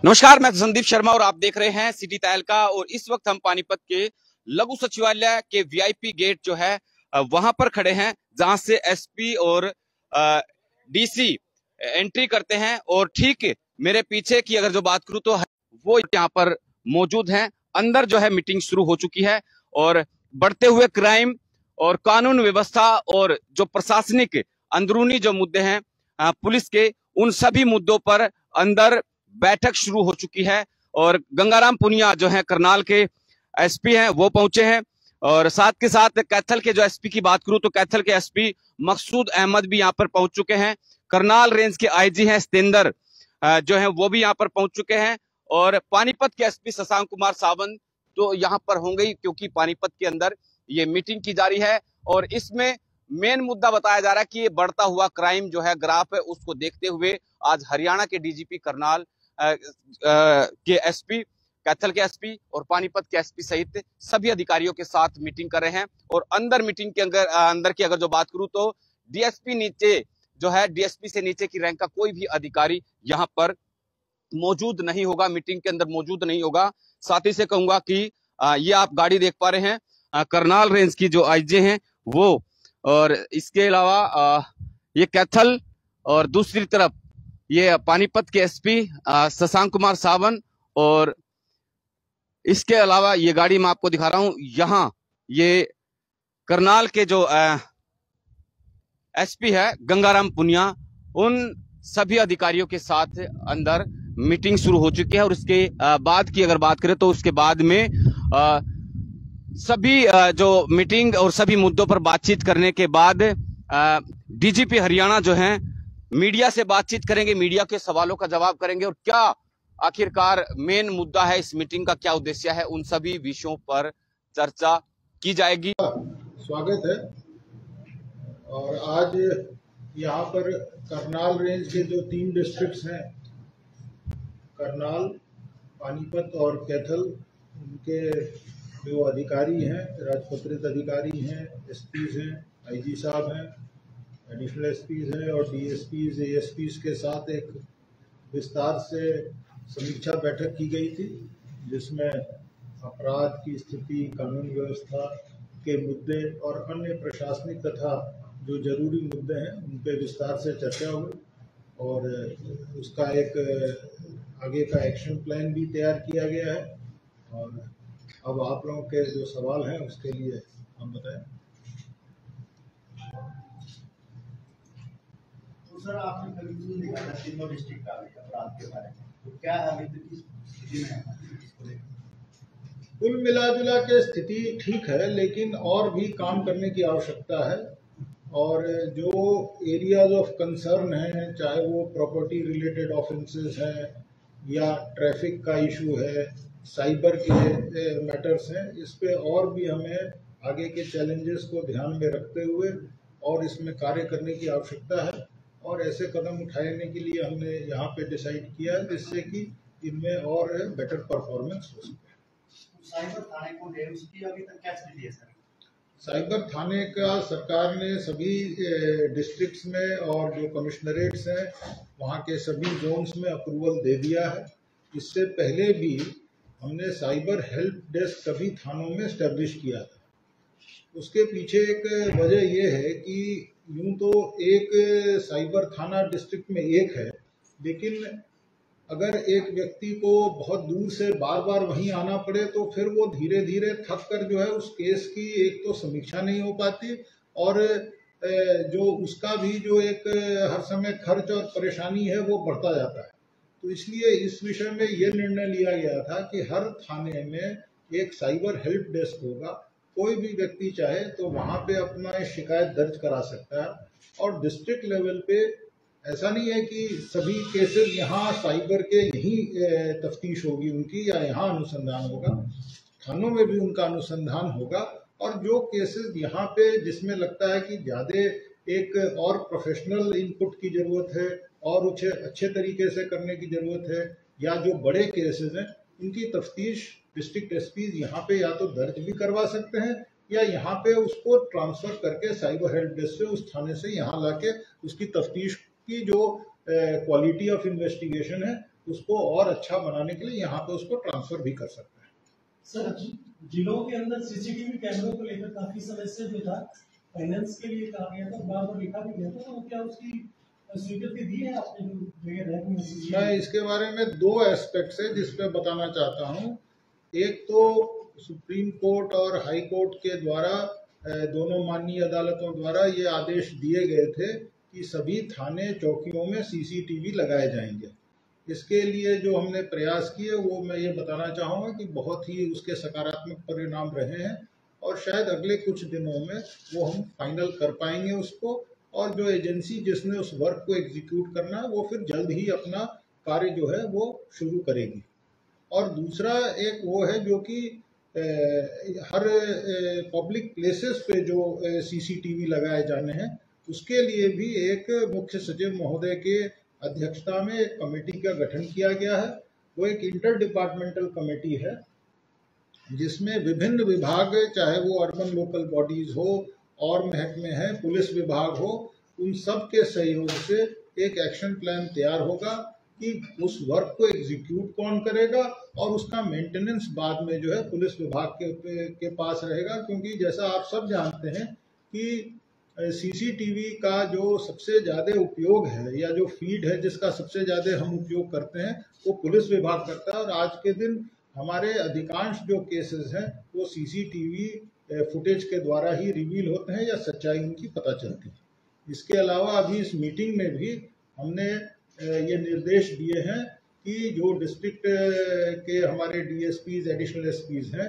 नमस्कार, मैं संदीप शर्मा और आप देख रहे हैं सिटी तहलका। और इस वक्त हम पानीपत के लघु सचिवालय के वीआईपी गेट जो है वहां पर खड़े हैं, जहां से एसपी और डीसी एंट्री करते हैं। और ठीक मेरे पीछे की अगर जो बात करूं तो वो यहाँ पर मौजूद हैं। अंदर जो है मीटिंग शुरू हो चुकी है और बढ़ते हुए क्राइम और कानून व्यवस्था और जो प्रशासनिक अंदरूनी जो मुद्दे हैं पुलिस के, उन सभी मुद्दों पर अंदर बैठक शुरू हो चुकी है। और गंगाराम पुनिया जो है करनाल के एसपी हैं, वो पहुंचे हैं। और साथ के साथ कैथल के जो एसपी की बात करूं तो कैथल के एसपी मकसूद अहमद भी यहां पर पहुंच चुके हैं। करनाल रेंज के आईजी हैं सतेंद्र जो है वो भी यहां पर पहुंच चुके हैं। और पानीपत के एसपी शशांक कुमार सावंत तो यहां पर होंगे ही, क्योंकि पानीपत के अंदर ये मीटिंग की जा रही है। और इसमें मेन मुद्दा बताया जा रहा है कि ये बढ़ता हुआ क्राइम जो है ग्राफ है, उसको देखते हुए आज हरियाणा के डीजीपी करनाल के एसपी, कैथल के एसपी और पानीपत के एसपी सहित सभी अधिकारियों के साथ मीटिंग कर रहे हैं। और अंदर मीटिंग के अंदर की अगर जो बात करूं तो डीएसपी नीचे जो है, डीएसपी से नीचे की रैंक का कोई भी अधिकारी यहां पर मौजूद नहीं होगा, मीटिंग के अंदर मौजूद नहीं होगा। साथ ही से कहूंगा कि ये आप गाड़ी देख पा रहे हैं करनाल रेंज की जो आईजी हैं वो, और इसके अलावा ये कैथल और दूसरी तरफ ये पानीपत के एसपी शशांक कुमार सावंत। और इसके अलावा ये गाड़ी मैं आपको दिखा रहा हूं, यहां ये करनाल के जो एसपी है गंगाराम पुनिया, उन सभी अधिकारियों के साथ अंदर मीटिंग शुरू हो चुकी है। और इसके बाद की अगर बात करें तो उसके बाद में सभी जो मीटिंग और सभी मुद्दों पर बातचीत करने के बाद डीजीपी हरियाणा जो है मीडिया से बातचीत करेंगे, मीडिया के सवालों का जवाब करेंगे और क्या आखिरकार मेन मुद्दा है इस मीटिंग का, क्या उद्देश्य है, उन सभी विषयों पर चर्चा की जाएगी। स्वागत है। और आज यहाँ पर करनाल रेंज के जो 3 डिस्ट्रिक्ट्स हैं, करनाल, पानीपत और कैथल, उनके जो अधिकारी हैं, राजपत्रित अधिकारी हैं, एसपीज हैं, आईजी साहब हैं, एडिशनल एसपीज हैं और डीएसपीज एएसपीज के साथ एक विस्तार से समीक्षा बैठक की गई थी, जिसमें अपराध की स्थिति, कानून व्यवस्था के मुद्दे और अन्य प्रशासनिक तथा जो जरूरी मुद्दे हैं उन पर विस्तार से चर्चा हुई। और उसका एक आगे का एक्शन प्लान भी तैयार किया गया है। और अब आप लोगों के जो सवाल हैं उसके लिए हम बताएं। तो सर, आपने कभी देखा था तीनों डिस्ट्रिक्ट का अपराध के बारे में, तो क्या अभी तक की स्थिति में है? कुल मिलाजुला के स्थिति ठीक है, लेकिन और भी काम करने की आवश्यकता है। और जो एरियाज ऑफ कंसर्न हैं, चाहे वो प्रॉपर्टी रिलेटेड ऑफेंसेस हैं या ट्रैफिक का इशू है, साइबर के मैटर्स हैं, इस पे और भी हमें आगे के चैलेंजेस को ध्यान में रखते हुए और इसमें कार्य करने की आवश्यकता है। और ऐसे कदम उठाने के लिए हमने यहाँ पे डिसाइड किया है जिससे कि इनमें और बेटर परफॉर्मेंस हो सके। साइबर थाने को है, उसकी अभी तक क्या स्थिति है सर? साइबर थाने का सरकार ने सभी डिस्ट्रिक्ट्स में और जो कमिश्नरेट्स हैं वहाँ के सभी जोन्स में अप्रूवल दे दिया है। इससे पहले भी हमने साइबर हेल्प डेस्क सभी थानों में स्टैब्लिश किया था। उसके पीछे एक वजह ये है कि यूं तो एक साइबर थाना डिस्ट्रिक्ट में एक है, लेकिन अगर एक व्यक्ति को बहुत दूर से बार बार वहीं आना पड़े तो फिर वो धीरे धीरे थक कर जो है उस केस की एक तो समीक्षा नहीं हो पाती, और जो उसका भी जो एक हर समय खर्च और परेशानी है वो बढ़ता जाता है। तो इसलिए इस विषय में ये निर्णय लिया गया था कि हर थाने में एक साइबर हेल्प डेस्क होगा। कोई भी व्यक्ति चाहे तो वहाँ पे अपना शिकायत दर्ज करा सकता है। और डिस्ट्रिक्ट लेवल पे ऐसा नहीं है कि सभी केसेस यहाँ साइबर के यही तफ्तीश होगी उनकी या यहाँ अनुसंधान होगा, थानों में भी उनका अनुसंधान होगा। और जो केसेस यहाँ पे जिसमें लगता है कि ज़्यादा एक और प्रोफेशनल इनपुट की ज़रूरत है और उसे अच्छे तरीके से करने की ज़रूरत है, या जो बड़े केसेस हैं उनकी तफ्तीश डिस्ट्रिक्ट एसपी यहाँ पे या तो दर्ज भी करवा सकते हैं या यहाँ पे उसको ट्रांसफर करके साइबर हेल्प डेस्क से उस थाने से यहाँ लाके उसकी तफ्तीश की जो क्वालिटी ऑफ इन्वेस्टिगेशन है उसको और अच्छा बनाने के लिए यहाँ पे उसको ट्रांसफर भी कर सकते हैं। सर, जिलों के अंदर सीसीटीवी कैमरों को लेकर काफी समय से जो था फाइनेंस के लिए कहा गया था, बार-बार लिखा भी गया था, तो क्या उसकी स्वीकृति दी है आपने जो जगह रैक में? मैं इसके बारे में दो एस्पेक्ट है जिस पे बताना चाहता हूँ। एक तो सुप्रीम कोर्ट और हाई कोर्ट के द्वारा दोनों माननीय अदालतों द्वारा ये आदेश दिए गए थे कि सभी थाने चौकियों में सीसीटीवी लगाए जाएंगे। इसके लिए जो हमने प्रयास किए वो मैं ये बताना चाहूँगा कि बहुत ही उसके सकारात्मक परिणाम रहे हैं और शायद अगले कुछ दिनों में वो हम फाइनल कर पाएंगे उसको, और जो एजेंसी जिसने उस वर्क को एग्जीक्यूट करना है वो फिर जल्द ही अपना कार्य जो है वो शुरू करेगी। और दूसरा एक वो है जो कि हर पब्लिक प्लेसेस पे जो सीसीटीवी लगाए जाने हैं उसके लिए भी एक मुख्य सचिव महोदय के अध्यक्षता में एक कमेटी का गठन किया गया है। वो एक इंटर डिपार्टमेंटल कमेटी है जिसमें विभिन्न विभाग, चाहे वो अर्बन लोकल बॉडीज हो और महकमे हैं, पुलिस विभाग हो, उन सब के सहयोग से एक एक्शन प्लान तैयार होगा कि उस वर्क को एग्जीक्यूट कौन करेगा और उसका मेंटेनेंस बाद में जो है पुलिस विभाग के पास रहेगा। क्योंकि जैसा आप सब जानते हैं कि सीसीटीवी का जो सबसे ज्यादा उपयोग है या जो फीड है जिसका सबसे ज्यादा हम उपयोग करते हैं वो पुलिस विभाग करता है, और आज के दिन हमारे अधिकांश जो केसेस हैं वो सीसीटीवी फुटेज के द्वारा ही रिवील होते हैं या सच्चाई उनकी पता चलती है। इसके अलावा अभी इस मीटिंग में भी हमने ये निर्देश दिए हैं कि जो डिस्ट्रिक्ट के हमारे डीएसपीज, एडिशनल एसपीज हैं,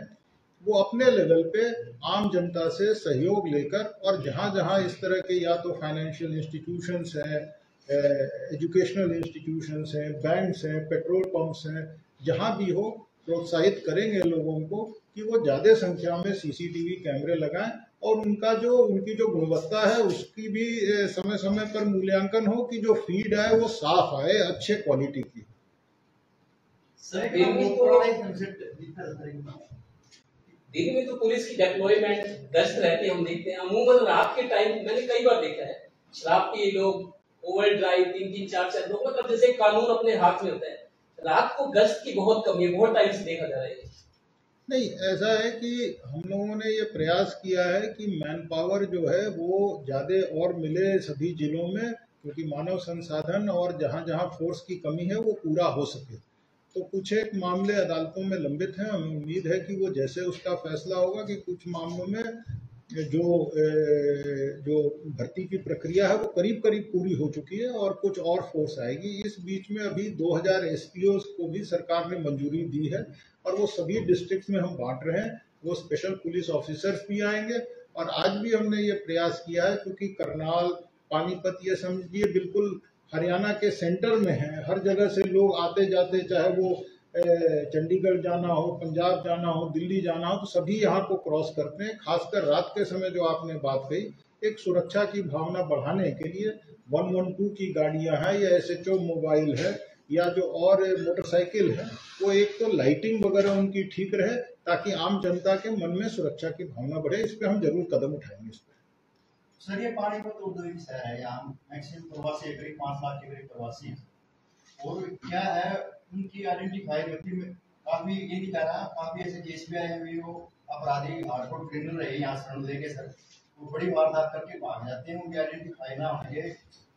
वो अपने लेवल पे आम जनता से सहयोग लेकर और जहाँ जहाँ इस तरह के या तो फाइनेंशियल इंस्टीट्यूशंस हैं, एजुकेशनल इंस्टीट्यूशंस हैं, बैंक्स हैं, पेट्रोल पंप्स हैं, जहाँ भी हो प्रोत्साहित करेंगे लोगों को कि वो ज्यादा संख्या में सीसीटीवी कैमरे लगाएं और उनकी जो गुणवत्ता है उसकी भी समय समय पर मूल्यांकन हो कि जो फीड है वो साफ आए, अच्छे क्वालिटी की। दिन में तो पुलिस की डिप्लॉयमेंट गश्त रहती है, हम देखते हैं। अमूमन रात के टाइम मैंने कई बार देखा है शराब पिए लोग ओवर ड्राइव 3-3, 4-4 लोग, मतलब जैसे कानून अपने हाथ में होता है। रात को गश्त की बहुत कमी है, बहुत टाइम से देखा जा रहा है। नहीं, ऐसा है कि हम लोगों ने ये प्रयास किया है कि मैन पावर जो है वो ज्यादा और मिले सभी जिलों में, क्योंकि मानव संसाधन और जहाँ जहाँ फोर्स की कमी है वो पूरा हो सके। तो कुछ एक मामले अदालतों में लंबित हैं, हमें उम्मीद है कि वो जैसे उसका फैसला होगा कि कुछ मामलों में जो भर्ती की प्रक्रिया है वो करीब करीब पूरी हो चुकी है और कुछ और फोर्स आएगी। इस बीच में अभी 2000 एसपीओ को भी सरकार ने मंजूरी दी है और वो सभी डिस्ट्रिक्ट में हम बांट रहे हैं। वो स्पेशल पुलिस ऑफिसर्स भी आएंगे और आज भी हमने ये प्रयास किया है क्योंकि करनाल, पानीपत, ये समझिए बिल्कुल हरियाणा के सेंटर में है। हर जगह से लोग आते जाते, चाहे वो चंडीगढ़ जाना हो, पंजाब जाना हो, दिल्ली जाना हो, तो सभी यहाँ को क्रॉस करते हैं। खासकर रात के समय जो आपने बात कही, एक सुरक्षा की भावना बढ़ाने के लिए 112 की गाड़ियां हैं या एसएचओ मोबाइल है या जो और मोटरसाइकिल है, वो एक तो लाइटिंग वगैरह उनकी ठीक रहे ताकि आम जनता के मन में सुरक्षा की भावना बढ़े। इस पर हम जरूर कदम उठाएंगे। इस पर सर, ये पानीपत औद्योगिक शहर है, यहाँ मैक्सिमम प्रवासी करीब 5 लाख के करीब प्रवासी हैं, और क्या है उनकी आइडेंटिफाई व्यक्ति में काफी ये दिखा रहा है। काफी ऐसे केस भी आए हुए वो अपराधी हार्डकोर क्रिमिनल रहे यहाँ शरण लेके सर, वो बड़ी वारदात करके भाग जाते हैं। उनकी आइडेंटिफाई ना होने,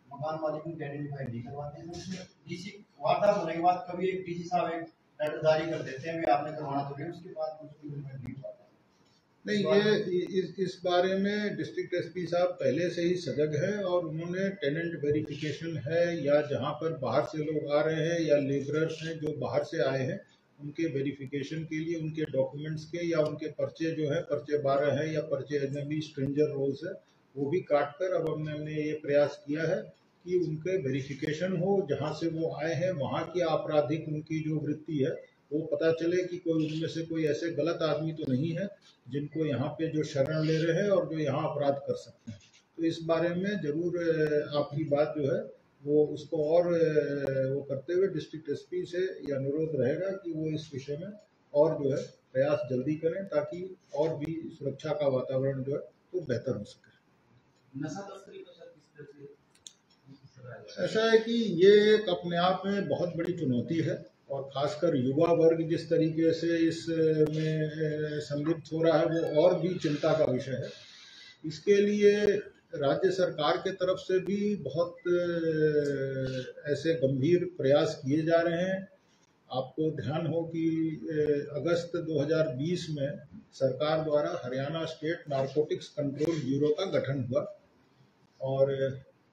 मकान मालिक उनकी आइडेंटिफाई नहीं करवाते हैं। डीसी वारदात होने के बाद कभी एक डीसी साहब एक लेटर जारी कर देते हैं, आपने करवाना तो फिर उसके बाद नहीं, ये इस बारे में डिस्ट्रिक्ट एसपी साहब पहले से ही सजग है और उन्होंने टेनेंट वेरिफिकेशन है या जहां पर बाहर से लोग आ रहे हैं या लेबरर्स हैं जो बाहर से आए हैं, उनके वेरिफिकेशन के लिए उनके डॉक्यूमेंट्स के या उनके पर्चे जो है, पर्चे 12 है या पर्चे अजनबी स्ट्रेंजर रोल्स है, वो भी काट कर अब हमने ये प्रयास किया है कि उनके वेरिफिकेशन हो, जहाँ से वो आए हैं वहाँ की आपराधिक उनकी जो वृत्ति है वो पता चले कि कोई उनमें से कोई ऐसे गलत आदमी तो नहीं है जिनको यहाँ पे जो शरण ले रहे हैं और जो यहाँ अपराध कर सकते हैं। तो इस बारे में जरूर आपकी बात जो है वो उसको और वो करते हुए डिस्ट्रिक्ट एसपी से यह अनुरोध रहेगा कि वो इस विषय में और जो है प्रयास जल्दी करें ताकि और भी सुरक्षा का वातावरण जो है वो बेहतर हो सके। नशा तस्करी ऐसा है कि ये एक अपने आप में बहुत बड़ी चुनौती है, और खासकर युवा वर्ग जिस तरीके से इसमें संलिप्त हो रहा है वो और भी चिंता का विषय है। इसके लिए राज्य सरकार के तरफ से भी बहुत ऐसे गंभीर प्रयास किए जा रहे हैं। आपको ध्यान हो कि अगस्त 2020 में सरकार द्वारा Haryana state narcotics control bureau का गठन हुआ, और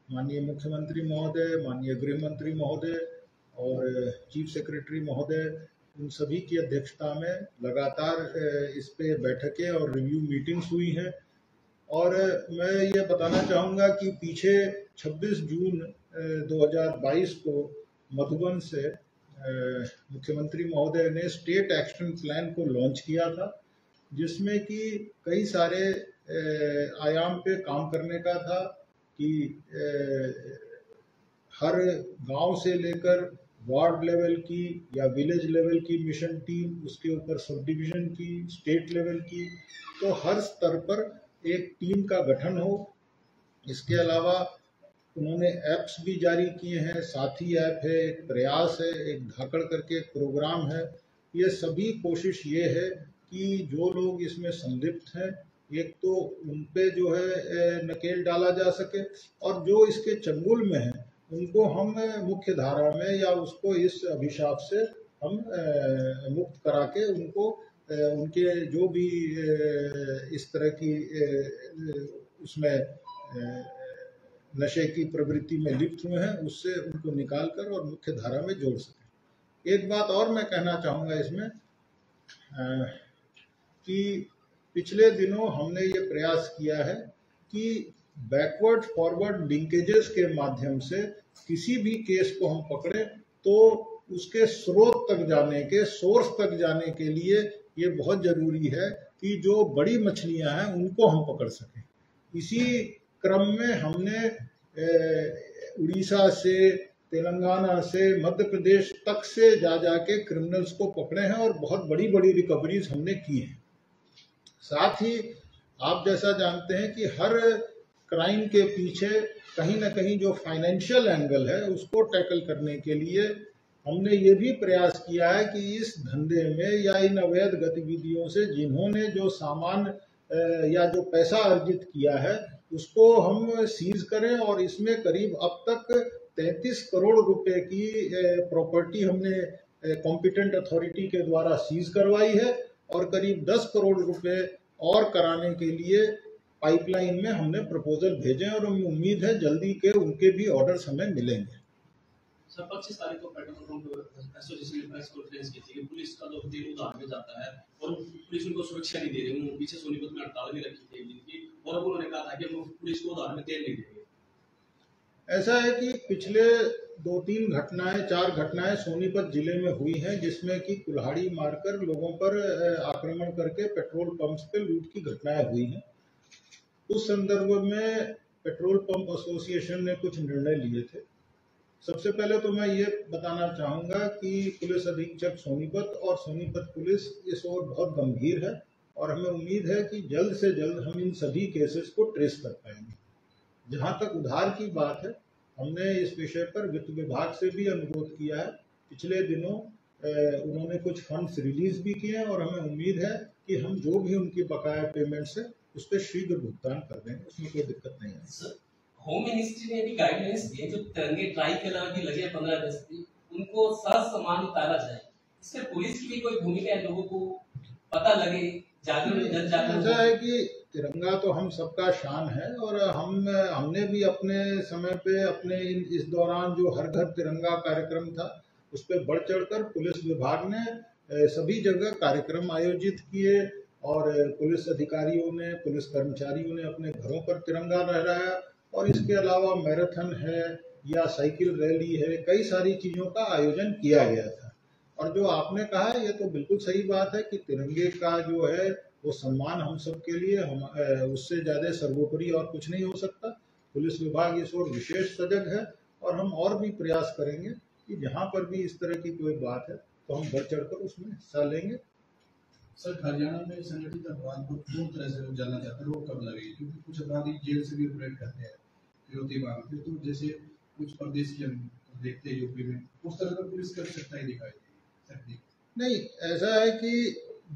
माननीय मुख्यमंत्री महोदय, माननीय गृह मंत्री महोदय और चीफ सेक्रेटरी महोदय, उन सभी की अध्यक्षता में लगातार इस पे बैठकें और रिव्यू मीटिंग्स हुई हैं। और मैं ये बताना चाहूँगा कि पीछे 26 जून 2022 को मधुबन से मुख्यमंत्री महोदय ने स्टेट एक्शन प्लान को लॉन्च किया था, जिसमें कि कई सारे आयाम पे काम करने का था कि हर गांव से लेकर वार्ड लेवल की या विलेज लेवल की मिशन टीम, उसके ऊपर सब डिवीजन की, स्टेट लेवल की, तो हर स्तर पर एक टीम का गठन हो। इसके अलावा उन्होंने ऐप्स भी जारी किए हैं, साथी ऐप है, एक प्रयास है, एक धाकड़ करके एक प्रोग्राम है। ये सभी कोशिश ये है कि जो लोग इसमें संलिप्त हैं, एक तो उन पे जो है नकेल डाला जा सके, और जो इसके चंगुल में है उनको हम मुख्य धारा में या उसको इस अभिशाप से हम मुक्त करा के उनको उनके जो भी इस तरह की उसमें नशे की प्रवृत्ति में लिप्त हुए हैं, उससे उनको निकाल कर और मुख्य धारा में जोड़ सकें। एक बात और मैं कहना चाहूँगा इसमें कि पिछले दिनों हमने ये प्रयास किया है कि बैकवर्ड फॉरवर्ड लिंकेजेस के माध्यम से किसी भी केस को हम पकड़े तो उसके स्रोत तक जाने के, सोर्स तक जाने के लिए ये बहुत जरूरी है कि जो बड़ी मछलियां हैं उनको हम पकड़ सकें। इसी क्रम में हमने उड़ीसा से, तेलंगाना से, मध्य प्रदेश तक से जाके क्रिमिनल्स को पकड़े हैं और बहुत बड़ी बड़ी रिकवरीज हमने की हैं। साथ ही आप जैसा जानते हैं कि हर क्राइम के पीछे कहीं ना कहीं जो फाइनेंशियल एंगल है उसको टैकल करने के लिए हमने ये भी प्रयास किया है कि इस धंधे में या इन अवैध गतिविधियों से जिन्होंने जो सामान या जो पैसा अर्जित किया है उसको हम सीज करें, और इसमें करीब अब तक 33 करोड़ रुपए की प्रॉपर्टी हमने कॉम्पिटेंट अथॉरिटी के द्वारा सीज करवाई है, और करीब 10 करोड़ रुपए और कराने के लिए पाइपलाइन में हमने प्रपोजल भेजे, और हमें उम्मीद है जल्दी के उनके भी ऑर्डर्स हमें मिलेंगे। सर 25 तारीख को पेट्रोल पंप एसोसिएशन ने प्रेस कॉन्फ्रेंस की थी कि पुलिस का जो दिन उधार में जाता है और पुलिस उनको सुरक्षा नहीं दे रही। उन्होंने पीछे सोनीपत में हड़ताल भी रखी थी जिनकी, और अब उन्होंने कहा था कि हम पुलिस को उधार में तेल नहीं देंगे। ऐसा है कि पिछले 2-3 घटनाएं, 4 घटनाएं सोनीपत जिले में हुई हैं, जिसमें कि कुल्हाड़ी मारकर लोगों पर आक्रमण करके पेट्रोल पंप्स पे लूट की घटनाएं हुई हैं। उस संदर्भ में पेट्रोल पंप एसोसिएशन ने कुछ निर्णय लिए थे। सबसे पहले तो मैं ये बताना चाहूँगा कि पुलिस अधीक्षक सोनीपत और सोनीपत पुलिस इस ओर बहुत गंभीर है, और हमें उम्मीद है कि जल्द से जल्द हम इन सभी केसेस को ट्रेस कर पाएंगे। जहाँ तक उधार की बात है, हमने इस विषय पर वित्त विभाग से भी अनुरोध किया है। पिछले दिनों उन्होंने कुछ फंड्स रिलीज भी किए हैं, और हमें उम्मीद है कि हम जो भी उनकी बकाया पेमेंट्स है उस पर शीघ्र भुगतान कर देंगे, उसमें कोई दिक्कत नहीं है। होम मिनिस्ट्री ने भी गाइडलाइंस दिए जो तिरंगे ट्राई कलर भी लगे 15 अगस्त की, उनको समान उतारा जाए। इससे पुलिस की भी कोई भूमिका है, लोगों को पता लगे, जागरूक जन जागरूक। ऐसा है कि तिरंगा तो हम सबका शान है, और हमने भी अपने समय पे अपने इस दौरान जो हर घर तिरंगा कार्यक्रम था उस पर बढ़ चढ़कर पुलिस विभाग ने सभी जगह कार्यक्रम आयोजित किए, और पुलिस अधिकारियों ने, पुलिस कर्मचारियों ने अपने घरों पर तिरंगा लहराया, और इसके अलावा मैराथन है या साइकिल रैली है, कई सारी चीजों का आयोजन किया गया था। और जो आपने कहा ये तो बिल्कुल सही बात है कि तिरंगे का जो है वो सम्मान हम सब के लिए उससे ज्यादा सर्वोपरि और कुछ नहीं हो सकता। पुलिस विभाग इस ओर विशेष सजग है, और हम और भी प्रयास करेंगे कि जहाँ पर भी इस तरह की कोई बात है तो हम बढ़ चढ़कर उसमें हिस्सा लेंगे। सर, हरियाणा में संगठित अपराध को पूर्ण तरह से लोग जानना चाहते हैं, वो कब लगेगी? क्योंकि कुछ अपराधी जेल से भी ऑपरेट करते हैं, फिरौती मांगते हैं। तो जैसे कुछ प्रदेश की हम देखते हैं यूपी में, उस तरह का पुलिस कर सकता ही दिखाई देती। नहीं, ऐसा है कि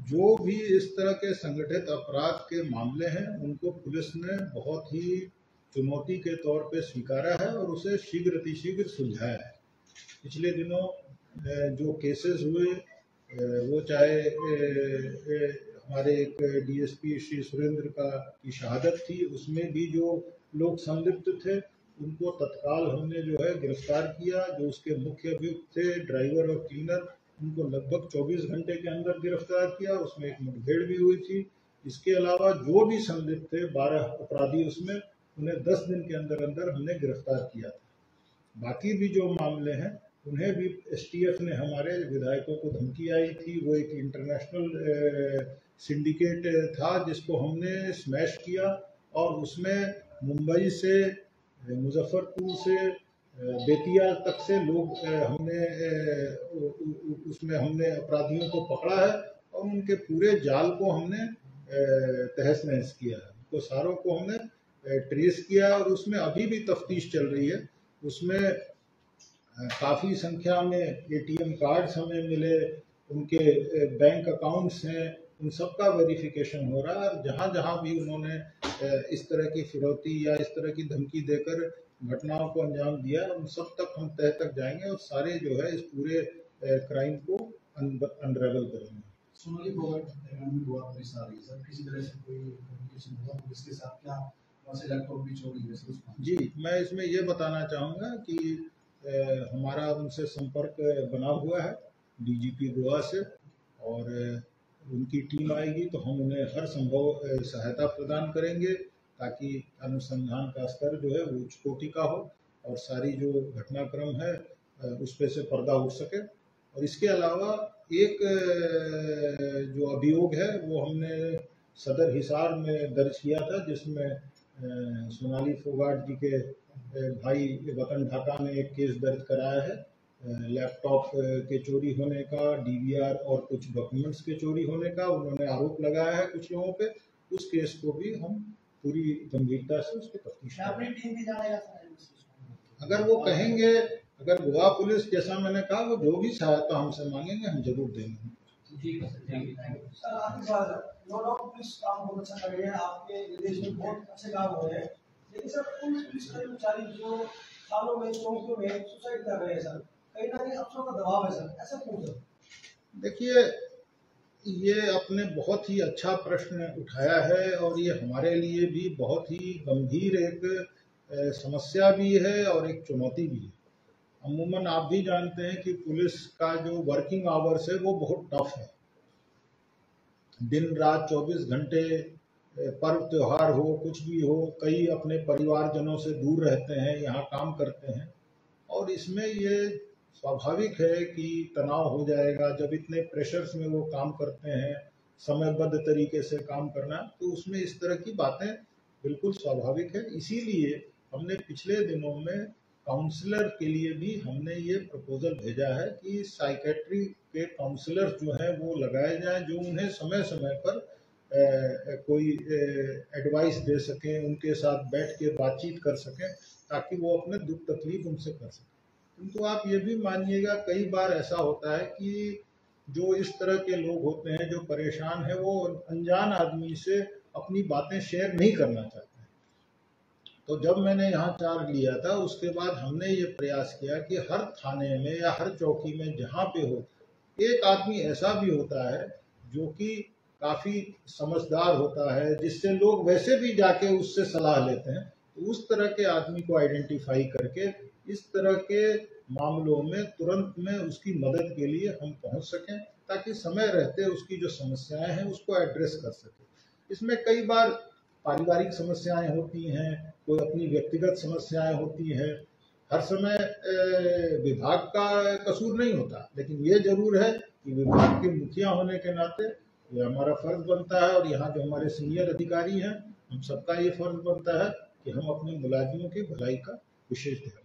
जो भी इस तरह के संगठित अपराध के मामले हैं उनको पुलिस ने बहुत ही चुनौती के तौर पे स्वीकारा है और उसे शीघ्र अतिशीघ्र सुलझाया है। पिछले दिनों जो केसेस हुए वो चाहे हमारे एक डीएसपी श्री सुरेंद्र की शहादत थी, उसमें भी जो लोग संलिप्त थे उनको तत्काल हमने जो है गिरफ्तार किया। जो उसके मुख्य अभियुक्त थे ड्राइवर और क्लीनर, उनको लगभग 24 घंटे के अंदर गिरफ्तार किया। उसमें एक मुठभेड़ भी हुई थी। इसके अलावा जो भी संलिप्त थे 12 अपराधी उसमें, उन्हें 10 दिन के अंदर अंदर हमने गिरफ्तार किया था। बाकी भी जो मामले हैं उन्हें भी एसटीएफ ने, हमारे विधायकों को धमकी आई थी, वो एक इंटरनेशनल सिंडिकेट था जिसको हमने स्मैश किया और उसमें मुंबई से, मुजफ्फरपुर से, बेतिया तक से लोग उसमें हमने अपराधियों को पकड़ा है और उनके पूरे जाल को हमने तहस नहस किया है। तो सारों को हमने ट्रेस किया और उसमें अभी भी तफ्तीश चल रही है। उसमें काफ़ी संख्या में एटीएम कार्ड्स हमें मिले, उनके बैंक अकाउंट्स हैं, उन सब का वेरिफिकेशन हो रहा है। और जहाँ जहाँ भी उन्होंने इस तरह की फिरौती या इस तरह की धमकी देकर घटनाओं को अंजाम दिया, उन सब तक हम तह तक जाएंगे और सारे जो है इस पूरे क्राइम को अनरेवल करेंगे। सोनाली फोगाट हत्याकांड में गोवा पुलिस आ रही है सर, किसी तरह से कोई कम्युनिकेशन हुआ पुलिस के साथ? क्या वहाँ से लैपटॉप भी चोरी हुए सर? जी, मैं इसमें ये बताना चाहूँगा कि हमारा उनसे संपर्क बना हुआ है डीजीपी गोवा से, और उनकी टीम आएगी तो हम उन्हें हर संभव सहायता प्रदान करेंगे ताकि अनुसंधान का स्तर जो है वो उच्च कोटि का हो और सारी जो घटनाक्रम है उस पे से पर्दा उठ सके। और इसके अलावा एक जो अभियोग है वो हमने सदर हिसार में दर्ज किया था, जिसमें सोनाली फोगाट जी के भाई वतन ढाका ने एक केस दर्ज कराया है लैपटॉप के चोरी होने का, डीवीआर और कुछ डॉक्यूमेंट्स के चोरी होने का उन्होंने आरोप लगाया है कुछ लोगों पे। उस केस को भी हम पूरी गंभीरता से उसको तफ्तीश करेंगे। अगर वो कहेंगे, अगर गोवा पुलिस, जैसा मैंने कहा, वो जो भी सहायता हमसे मांगेंगे हम जरूर देंगे। ठीक है सर, आपकी बात नो डाउट पुलिस काम बहुत अच्छा कर रही है, आपके विदेश में बहुत अच्छे काम हो रहे हैं, लेकिन सर पुलिस कर्मचारी जो थानों में चौकियों में सुसाइड कर रहे हैं सर, कहीं ना कहीं अफसरों का दबाव है सर, ऐसा क्यों सर? देखिए, ये आपने बहुत ही अच्छा प्रश्न उठाया है और ये हमारे लिए भी बहुत ही गंभीर एक समस्या भी है और एक चुनौती भी है। अमूमन आप भी जानते हैं कि पुलिस का जो वर्किंग आवर्स है वो बहुत टफ है। दिन रात 24 घंटे, पर्व त्योहार हो, कुछ भी हो, कई अपने परिवारजनों से दूर रहते हैं, यहाँ काम करते हैं और इसमें ये स्वाभाविक है कि तनाव हो जाएगा। जब इतने प्रेशर्स में वो काम करते हैं, समयबद्ध तरीके से काम करना, तो उसमें इस तरह की बातें बिल्कुल स्वाभाविक है। इसीलिए हमने पिछले दिनों में काउंसलर के लिए भी हमने ये प्रपोजल भेजा है कि साइकेट्री के काउंसलर जो हैं वो लगाए जाएं, जो उन्हें समय समय पर कोई एडवाइस दे सकें, उनके साथ बैठ के बातचीत कर सकें ताकि वो अपने दुख तकलीफ उनसे कर सकें। किंतु आप ये भी मानिएगा, कई बार ऐसा होता है कि जो इस तरह के लोग होते हैं जो परेशान है, वो अनजान आदमी से अपनी बातें शेयर नहीं करना चाहते। तो जब मैंने यहाँ चार्ज लिया था उसके बाद हमने ये प्रयास किया कि हर थाने में या हर चौकी में जहाँ पे हो, एक आदमी ऐसा भी होता है जो कि काफ़ी समझदार होता है, जिससे लोग वैसे भी जाके उससे सलाह लेते हैं। तो उस तरह के आदमी को आइडेंटिफाई करके इस तरह के मामलों में तुरंत में उसकी मदद के लिए हम पहुंच सकें ताकि समय रहते उसकी जो समस्याएं हैं उसको एड्रेस कर सकें। इसमें कई बार पारिवारिक समस्याएं होती हैं, कोई अपनी व्यक्तिगत समस्याएं होती हैं। हर समय विभाग का कसूर नहीं होता, लेकिन ये जरूर है कि विभाग के मुखिया होने के नाते ये हमारा फर्ज बनता है और यहाँ जो हमारे सीनियर अधिकारी हैं हम सबका ये फर्ज बनता है कि हम अपने मुलाजिमों की भलाई का विशेष ध्यान